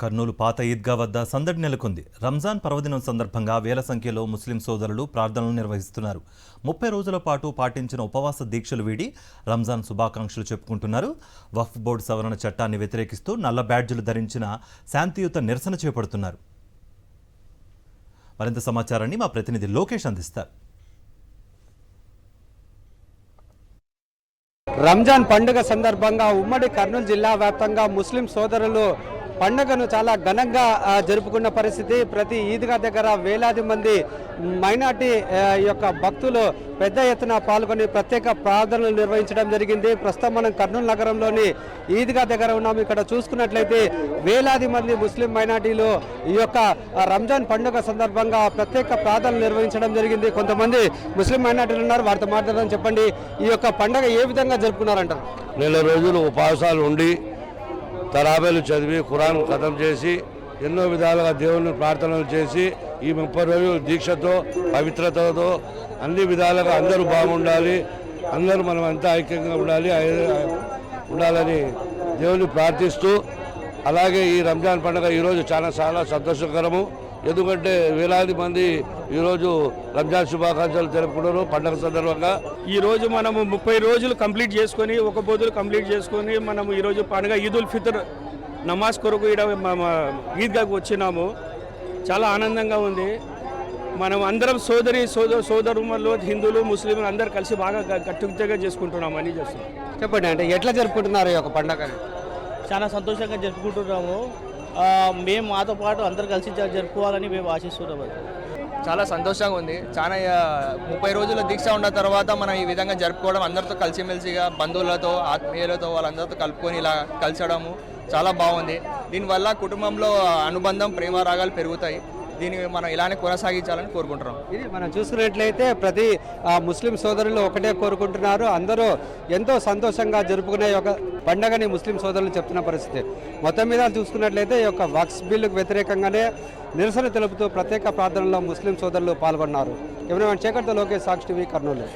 కర్నూలు పాత ఈద్గా వద్ద సందడి నెలకొంది. రంజాన్ పర్వదినం సందర్భంగా వేల సంఖ్యలో ముస్లిం సోదరులు ప్రార్థనలు నిర్వహిస్తున్నారు. 30 రోజుల పాటు పాటించిన ఉపవాస దీక్షలు వీడి రంజాన్ శుభాకాంక్షలు చెప్పుకుంటున్నారు. వక్ఫ్ బోర్డు సవరణ చట్టాన్ని వ్యతిరేకిస్తూ నల్ల బ్యాడ్జీలు ధరించిన శాంతియుత నిరసన చేపడుతున్నారు. మరింత సమాచారాన్ని మా ప్రతినిధి లోకేష్ అందిస్తారు. రంజాన్ పండుగ సందర్భంగా ఉమ్మడి కర్నూలు జిల్లా వ్యాప్తంగా ముస్లిం సోదరులు పండుగను చాలా ఘనంగా జరుపుకున్న పరిస్థితి. ప్రతి ఈద్గా దగ్గర వేలాది మంది మైనార్టీ యొక్క భక్తులు పెద్ద ఎత్తున పాల్గొని ప్రత్యేక ప్రార్థనలు నిర్వహించడం జరిగింది. ప్రస్తుతం మనం కర్నూలు నగరంలోని ఈద్గా దగ్గర ఉన్నాము. ఇక్కడ చూసుకున్నట్లయితే వేలాది మంది ముస్లిం మైనార్టీలు ఈ యొక్క రంజాన్ పండుగ సందర్భంగా ప్రత్యేక ప్రార్థనలు నిర్వహించడం జరిగింది. కొంతమంది ముస్లిం మైనార్టీలు ఉన్నారు, వారితో మాట్లాడడం. చెప్పండి, ఈ యొక్క పండుగ ఏ విధంగా జరుపుకున్నారంటారు? నెల రోజులు ఉపవాసాలు ఉండి తరాబేలు చదివి ఖురాన్ ఖతం చేసి ఎన్నో విధాలుగా దేవుని ప్రార్థనలు చేసి ఈ 30 రోజులు దీక్షతో పవిత్రతతో అన్ని విధాలుగా అందరూ బాగుండాలి, అందరూ మనం అంతా ఐక్యంగా ఉండాలని దేవుని ప్రార్థిస్తూ, అలాగే ఈ రంజాన్ పండుగ ఈరోజు చాలా సంతోషకరము. ఎందుకంటే వేలాది మంది ఈరోజు రంజాన్ శుభాకాంక్షలు తెలుపుకున్నారు పండుగ సందర్భంగా. ఈరోజు మనము 30 రోజులు కంప్లీట్ చేసుకొని ఒక బోధులు కంప్లీట్ చేసుకొని మనము ఈరోజు పండుగ ఈదుల్ ఫితర్ నమాజ్ కొరకు ఈద్గాకు వచ్చినాము. చాలా ఆనందంగా ఉంది. మనం అందరం సోదరులు హిందువులు ముస్లింలు అందరు కలిసి బాగా గట్టుగా చేసుకుంటున్నాము అని చేస్తున్నాం. చెప్పండి, అంటే ఎట్లా జరుపుకుంటున్నారు ఈ యొక్క పండుగ? చాలా సంతోషంగా జరుపుకుంటున్నాము. మేము మాతో పాటు అందరు కలిసి జరుపుకోవాలని మేము ఆశిస్తున్నాము. చాలా సంతోషంగా ఉంది. చాలా 30 రోజుల దీక్ష ఉన్న తర్వాత మనం ఈ విధంగా జరుపుకోవడం, అందరితో కలిసిమెలిసిగా బంధువులతో ఆత్మీయులతో వాళ్ళందరితో కలుపుకొని ఇలా కలిసడము చాలా బాగుంది. దీనివల్ల కుటుంబంలో అనుబంధం, ప్రేమ రాగాలు పెరుగుతాయి. దీన్ని మనం ఇలానే కొనసాగించాలని కోరుకుంటున్నాం. ఇది మనం చూసుకున్నట్లయితే ప్రతి ముస్లిం సోదరులు ఒకటే కోరుకుంటున్నారు. అందరూ ఎంతో సంతోషంగా జరుపుకునే ఒక పండగని ముస్లిం సోదరులు చెప్తున్న పరిస్థితి. మొత్తం మీద చూసుకున్నట్లయితే ఈ యొక్క వక్ఫ్ బిల్లుకు వ్యతిరేకంగానే నిరసన తెలుపుతూ ప్రత్యేక ప్రార్థనలో ముస్లిం సోదరులు పాల్గొన్నారు. కెమెరామెన్ శేఖర్తో లోకేష్, సాక్షి టీవీ, కర్నూలు.